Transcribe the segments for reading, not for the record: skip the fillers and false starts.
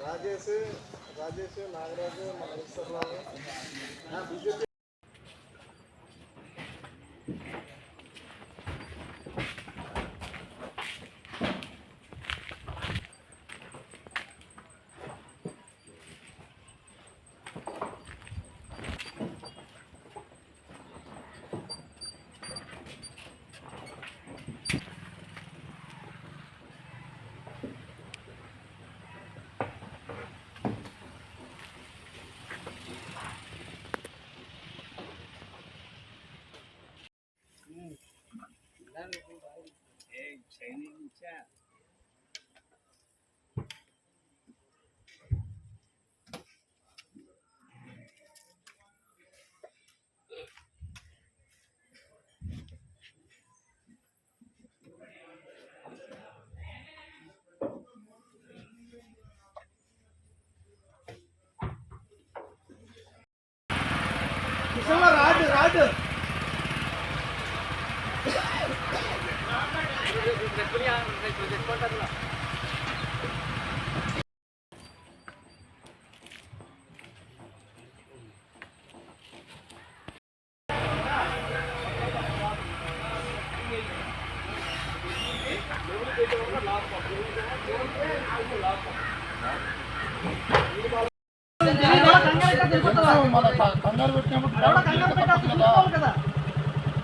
రాజేష్ నాగరాజు మన ఈశ్వర్రావు బీజేపీ రాడు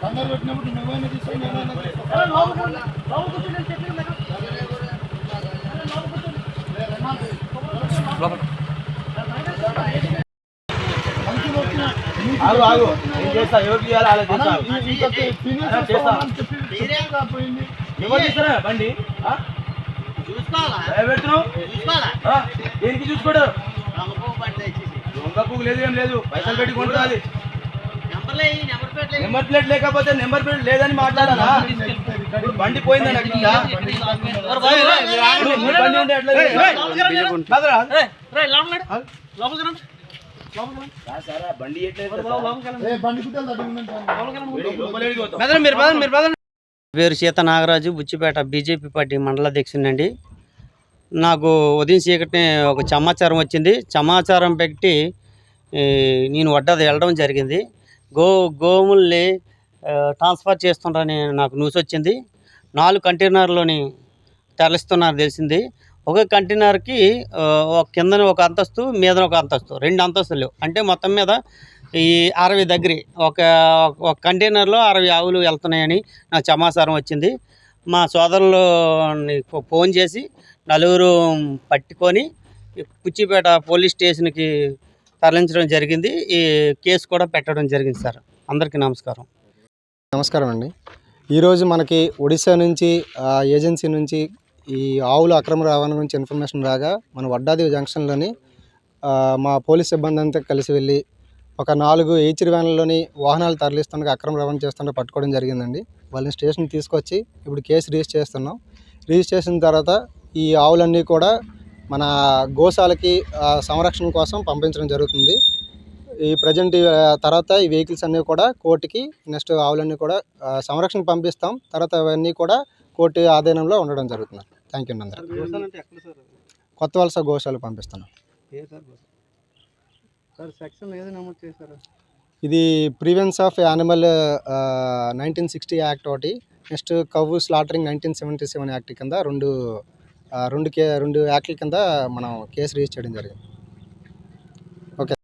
కంగారు పెట్టినప్పుడు నువ్వైనా తీసుకొని ఆగు నేను చేస్తా ఎవరు చేయాలి అలా చేస్తా బండి దేనికి చూసుకోడు దొంగ పువ్వు లేదు ఏం లేదు పైసలు పెట్టి కొంటుంది నెంబర్ ప్లేట్ లేకపోతే నెంబర్ ప్లేట్ లేదని మాట్లాడాలా బండి పోయిందని పేరు సీత నాగరాజు, బుచ్చిపేట బీజేపీ పార్టీ మండల అధ్యక్షుడండి. నాకు ఉదయం చీకటిని ఒక సమాచారం వచ్చింది. సమాచారం పెట్టి నేను వడ్డది వెళ్ళడం జరిగింది. గోముల్ని ట్రాన్స్ఫర్ చేస్తుండని నాకు న్యూస్ వచ్చింది. 4 కంటైనర్లోని తరలిస్తున్నారు తెలిసింది. ఒక కంటైనర్కి కిందన ఒక అంతస్తు, మీద ఒక అంతస్తు, 2 అంతస్తులు. అంటే మొత్తం మీద ఈ 60 దగ్గర ఒక కంటైనర్లో 60 ఆవులు వెళ్తున్నాయని నాకు సమాచారం వచ్చింది. మా సోదరులు ఫోన్ చేసి 4 పట్టుకొని పుచ్చిపేట పోలీస్ స్టేషన్కి తరలించడం జరిగింది. ఈ కేసు కూడా పెట్టడం జరిగింది. సార్ అందరికీ నమస్కారం. నమస్కారం అండి. ఈరోజు మనకి ఒడిశా నుంచి ఏజెన్సీ నుంచి ఈ ఆవుల అక్రమ రవాణా నుంచి ఇన్ఫర్మేషన్ రాగా మన వడ్డాది జంక్షన్లోని మా పోలీస్ సిబ్బంది అంతా కలిసి వెళ్ళి ఒక 4 హెచ్ఆర్ వ్యాన్లలోని వాహనాలు తరలిస్తుండగా అక్రమ రవాణా చేస్తుండగా పట్టుకోవడం జరిగిందండి. వాళ్ళని స్టేషన్కి తీసుకొచ్చి ఇప్పుడు కేసు రిజిస్టర్ చేస్తున్నాం. రిజిస్టర్ చేసిన తర్వాత ఈ ఆవులన్నీ కూడా మన గోశాలకి సంరక్షణ కోసం పంపించడం జరుగుతుంది. ఈ ప్రజెంట్ తర్వాత ఈ వెహికల్స్ అన్నీ కూడా కోర్టుకి, నెక్స్ట్ ఆవులన్నీ కూడా సంరక్షణ పంపిస్తాం. తర్వాత అవన్నీ కూడా కోర్టు ఆధీనంలో ఉండడం జరుగుతుంది. థ్యాంక్ యూ అందరూ. కొత్త వలస గోశాల పంపిస్తున్నాం. ఇది ప్రివెన్స్ ఆఫ్ యానిమల్ 1960 యాక్ట్ ఒకటి, నెక్స్ట్ కవ్వు స్లాటరింగ్ 1977 యాక్ట్ కింద రెండు యాక్ట్ల కింద మనం కేసు రిజిస్టర్ చేయడం జరిగింది. ఓకే.